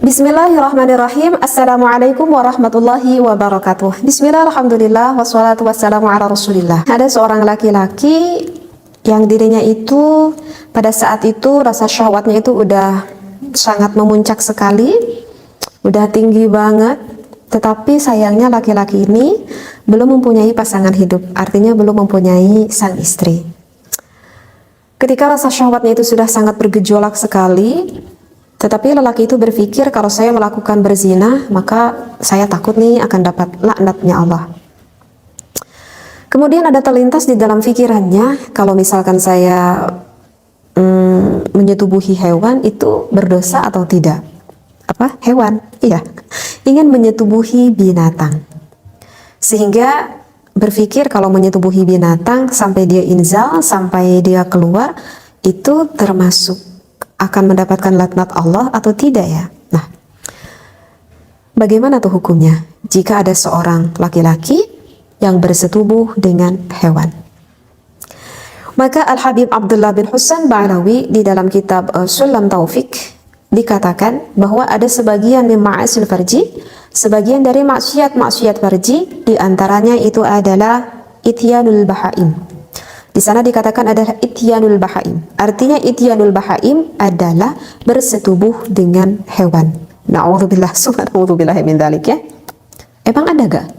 Bismillahirrahmanirrahim. Assalamualaikum warahmatullahi wabarakatuh. Bismillah, alhamdulillah, wassalatu wassalamu ala rasulillah. Ada seorang laki-laki yang dirinya itu pada saat itu rasa syahwatnya itu udah sangat memuncak sekali, udah tinggi banget. Tetapi sayangnya laki-laki ini belum mempunyai pasangan hidup, artinya belum mempunyai sang istri. Ketika rasa syahwatnya itu sudah sangat bergejolak sekali, tetapi lelaki itu berpikir kalau saya melakukan berzina, maka saya takut nih akan dapat laknatnya Allah. Kemudian ada terlintas di dalam pikirannya, kalau misalkan saya menyetubuhi hewan itu berdosa atau tidak? Apa? Hewan? Iya. Ingin menyetubuhi binatang. Sehingga berpikir kalau menyetubuhi binatang sampai dia inzal, sampai dia keluar, itu termasuk akan mendapatkan laknat Allah atau tidak ya? Nah, bagaimana tuh hukumnya jika ada seorang laki-laki yang bersetubuh dengan hewan? Maka Al-Habib Abdullah bin Husain Ba'alawi di dalam kitab Sulam Taufik dikatakan bahwa ada sebagian min ma'asil farji, sebagian dari maksiat-maksiat farji, diantaranya itu adalah ityanul bahaim. Di sana dikatakan adalah ityanul bahaim. Artinya ityanul bahaim adalah bersetubuh dengan hewan. Na'udzubillah, subhanallah min dzalik ya. Emang ada gak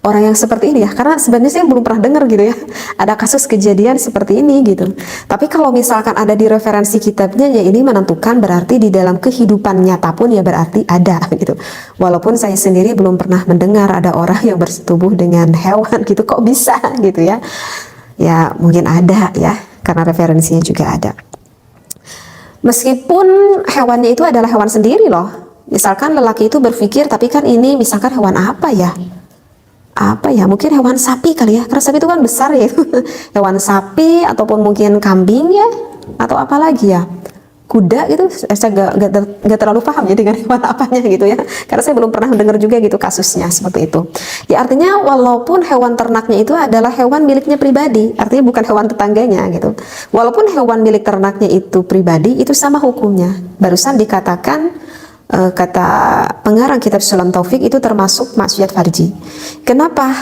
orang yang seperti ini ya? Karena sebenarnya saya belum pernah dengar gitu ya. Ada kasus kejadian seperti ini gitu. Tapi kalau misalkan ada di referensi kitabnya, ya ini menentukan berarti di dalam kehidupan nyata pun ya berarti ada gitu. Walaupun saya sendiri belum pernah mendengar ada orang yang bersetubuh dengan hewan gitu. Kok bisa gitu ya? Ya mungkin ada ya, karena referensinya juga ada. Meskipun hewannya itu adalah hewan sendiri loh. Misalkan lelaki itu berpikir, tapi kan ini misalkan hewan apa ya? Apa ya? Mungkin hewan sapi kali ya, karena sapi itu kan besar ya. Hewan sapi ataupun mungkin kambing ya, atau apa lagi ya? Kuda gitu. Saya gak terlalu paham ya dengan hewan apanya gitu ya, karena saya belum pernah mendengar juga gitu kasusnya seperti itu ya. Artinya walaupun hewan ternaknya itu adalah hewan miliknya pribadi, artinya bukan hewan tetangganya gitu, walaupun hewan milik ternaknya itu pribadi, itu sama hukumnya. Barusan dikatakan kata pengarang kitab Sulam Taufik itu termasuk maksiat farji. Kenapa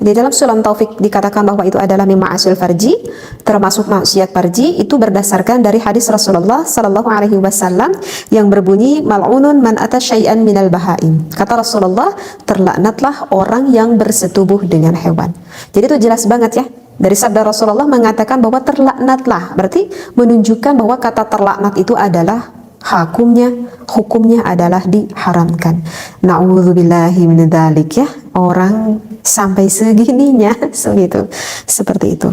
di dalam Sulam Taufik dikatakan bahwa itu adalah mima'asul farji, termasuk maksiat farji? Itu berdasarkan dari hadis Rasulullah Sallallahu Alaihi Wasallam yang berbunyi mal'unun man ata syai'an minal bahaim. Kata Rasulullah, terlaknatlah orang yang bersetubuh dengan hewan. Jadi itu jelas banget ya. Dari sabda Rasulullah mengatakan bahwa terlaknatlah, berarti menunjukkan bahwa kata terlaknat itu adalah hukumnya adalah diharamkan. Na'udzubillahi min dzalik ya. Orang sampai segininya seperti itu.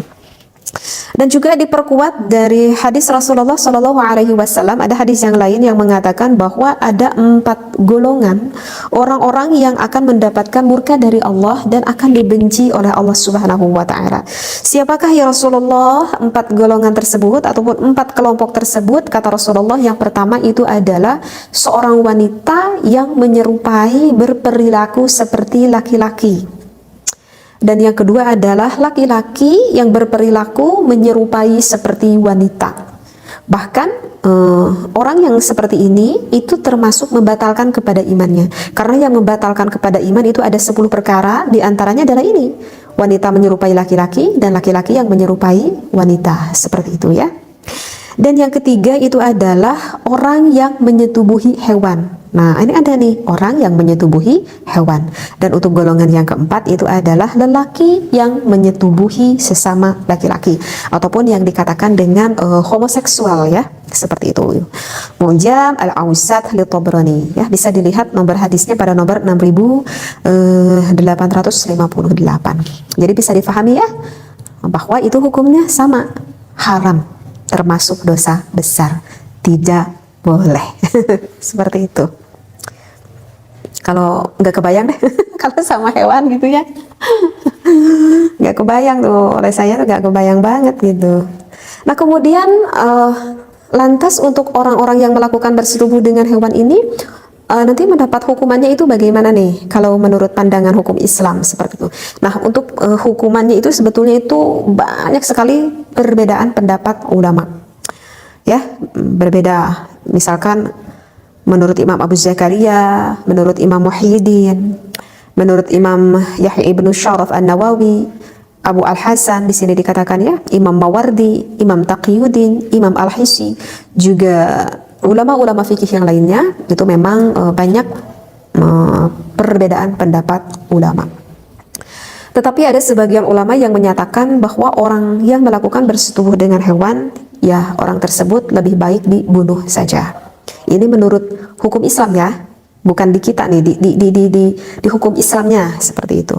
Dan juga diperkuat dari hadis Rasulullah Shallallahu Alaihi Wasallam. Ada hadis yang lain yang mengatakan bahwa ada 4 golongan orang-orang yang akan mendapatkan murka dari Allah dan akan dibenci oleh Allah Subhanahu Wa Taala. Siapakah ya Rasulullah 4 golongan tersebut ataupun 4 kelompok tersebut? Kata Rasulullah, yang pertama itu adalah seorang wanita yang menyerupai berperilaku seperti laki-laki. Dan yang kedua adalah laki-laki yang berperilaku menyerupai seperti wanita. Bahkan orang yang seperti ini itu termasuk membatalkan kepada imannya. Karena yang membatalkan kepada iman itu ada 10 perkara, diantaranya adalah ini: wanita menyerupai laki-laki dan laki-laki yang menyerupai wanita, seperti itu ya. Dan yang ketiga itu adalah orang yang menyetubuhi hewan. Nah, ini ada nih orang yang menyetubuhi hewan. Dan untuk golongan yang keempat itu adalah lelaki yang menyetubuhi sesama laki-laki, ataupun yang dikatakan dengan homoseksual ya, seperti itu. Mujam al-Awsat li Tabrani ya, bisa dilihat nomor hadisnya pada nomor 6858. Jadi bisa difahami ya bahwa itu hukumnya sama, haram, termasuk dosa besar, tidak boleh. Seperti itu. Kalau nggak kebayang deh kalau sama hewan gitu ya, nggak kebayang tuh, oleh saya tuh nggak kebayang banget gitu. Nah kemudian lantas untuk orang-orang yang melakukan bersetubuh dengan hewan ini nanti mendapat hukumannya itu bagaimana nih kalau menurut pandangan hukum Islam seperti itu. Nah untuk hukumannya itu sebetulnya itu banyak sekali perbedaan pendapat ulama ya, berbeda. Misalkan menurut Imam Abu Zakaria, menurut Imam Muhyiddin, menurut Imam Yahya ibnu Syaraf An-Nawawi, Abu Al-Hasan, di sini dikatakan ya, Imam Mawardi, Imam Taqiyuddin, Imam Al-Hisi, juga ulama-ulama fikih yang lainnya, itu memang banyak perbedaan pendapat ulama. Tetapi ada sebagian ulama yang menyatakan bahwa orang yang melakukan bersetubuh dengan hewan, ya orang tersebut lebih baik dibunuh saja. Ini menurut hukum Islam ya, bukan di kita nih, di hukum Islamnya seperti itu.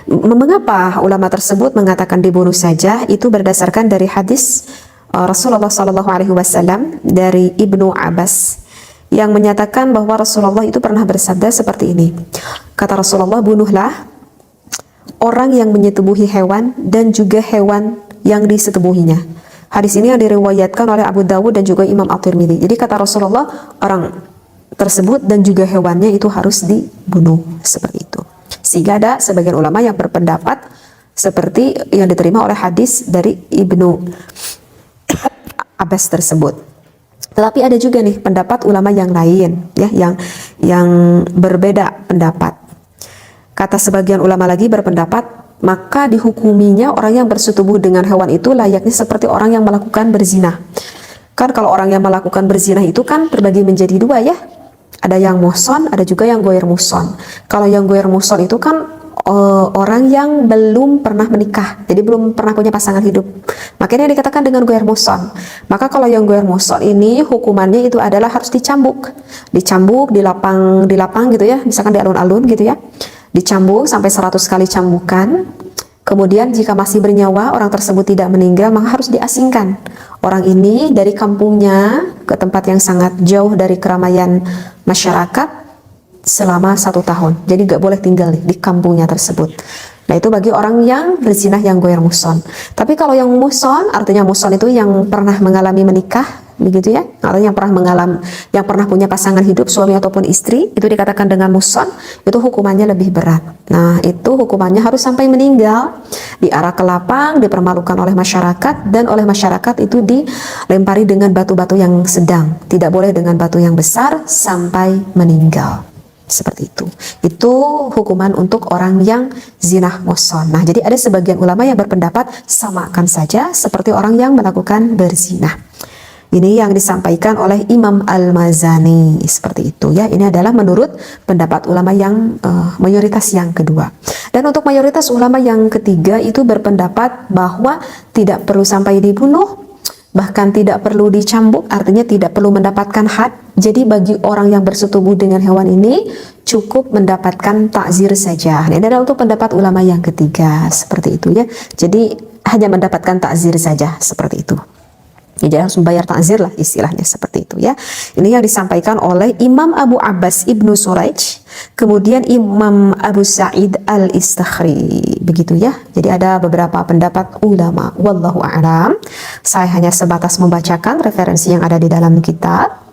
Mengapa ulama tersebut mengatakan dibunuh saja? Itu berdasarkan dari hadis Rasulullah SAW dari Ibnu Abbas yang menyatakan bahwa Rasulullah itu pernah bersabda seperti ini. Kata Rasulullah, bunuhlah orang yang menyetubuhi hewan dan juga hewan yang disetubuhinya. Hadis ini yang diriwayatkan oleh Abu Dawud dan juga Imam At-Tirmidzi. Jadi kata Rasulullah, orang tersebut dan juga hewannya itu harus dibunuh, seperti itu. Sehingga ada sebagian ulama yang berpendapat seperti yang diterima oleh hadis dari Ibnu Abbas tersebut. Tetapi ada juga nih pendapat ulama yang lain ya, yang berbeda pendapat. Kata sebagian ulama lagi berpendapat, maka dihukuminya orang yang bersetubuh dengan hewan itu layaknya seperti orang yang melakukan berzina. Kan kalau orang yang melakukan berzina itu kan terbagi menjadi dua ya. Ada yang muhson, ada juga yang goir muhson. Kalau yang goir muhson itu kan orang yang belum pernah menikah, jadi belum pernah punya pasangan hidup. Makanya dikatakan dengan goir muhson. Maka kalau yang goir muhson ini hukumannya itu adalah harus dicambuk, dilapang gitu ya, misalkan di alun-alun gitu ya, dicambuk sampai 100 kali cambukan. Kemudian jika masih bernyawa orang tersebut tidak meninggal, maka harus diasingkan orang ini dari kampungnya ke tempat yang sangat jauh dari keramaian masyarakat selama 1 tahun. Jadi gak boleh tinggal di kampungnya tersebut. Nah itu bagi orang yang berzinah yang goir muhson. Tapi kalau yang muhson, artinya muhson itu yang pernah mengalami menikah, begitu ya, artinya yang pernah punya pasangan hidup, suami ataupun istri, itu dikatakan dengan muhson, itu hukumannya lebih berat. Nah itu hukumannya harus sampai meninggal, diarak ke lapang, dipermalukan oleh masyarakat, dan oleh masyarakat itu dilempari dengan batu-batu yang sedang, tidak boleh dengan batu yang besar sampai meninggal. Seperti itu. Itu hukuman untuk orang yang zinah muhson. Nah, jadi ada sebagian ulama yang berpendapat samakan saja seperti orang yang melakukan berzinah. Ini yang disampaikan oleh Imam Al-Mazani seperti itu ya. Ini adalah menurut pendapat ulama yang mayoritas yang kedua. Dan untuk mayoritas ulama yang ketiga itu berpendapat bahwa tidak perlu sampai dibunuh, bahkan tidak perlu dicambuk, artinya tidak perlu mendapatkan had. Jadi bagi orang yang bersetubuh dengan hewan ini cukup mendapatkan takzir saja. Ini adalah untuk pendapat ulama yang ketiga seperti itu ya. Jadi hanya mendapatkan takzir saja seperti itu. Ya, jadi harus membayar takzir lah istilahnya seperti itu ya. Ini yang disampaikan oleh Imam Abu Abbas Ibnu Suraij, kemudian Imam Abu Sa'id Al-Istakhri, begitu ya. Jadi ada beberapa pendapat ulama. Wallahu a'lam. Saya hanya sebatas membacakan referensi yang ada di dalam kitab.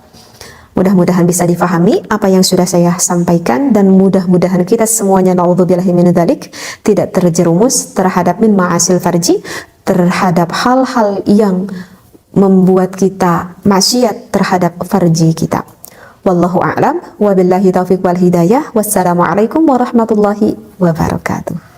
Mudah-mudahan bisa difahami apa yang sudah saya sampaikan, dan mudah-mudahan kita semuanya, naudzubillahi min dzalik, tidak terjerumus terhadap min ma'asil farji, terhadap hal-hal yang membuat kita maksiat terhadap farji kita. Wallahu a'lam, wabillahi taufiq wal hidayah. Wassalamualaikum warahmatullahi wabarakatuh.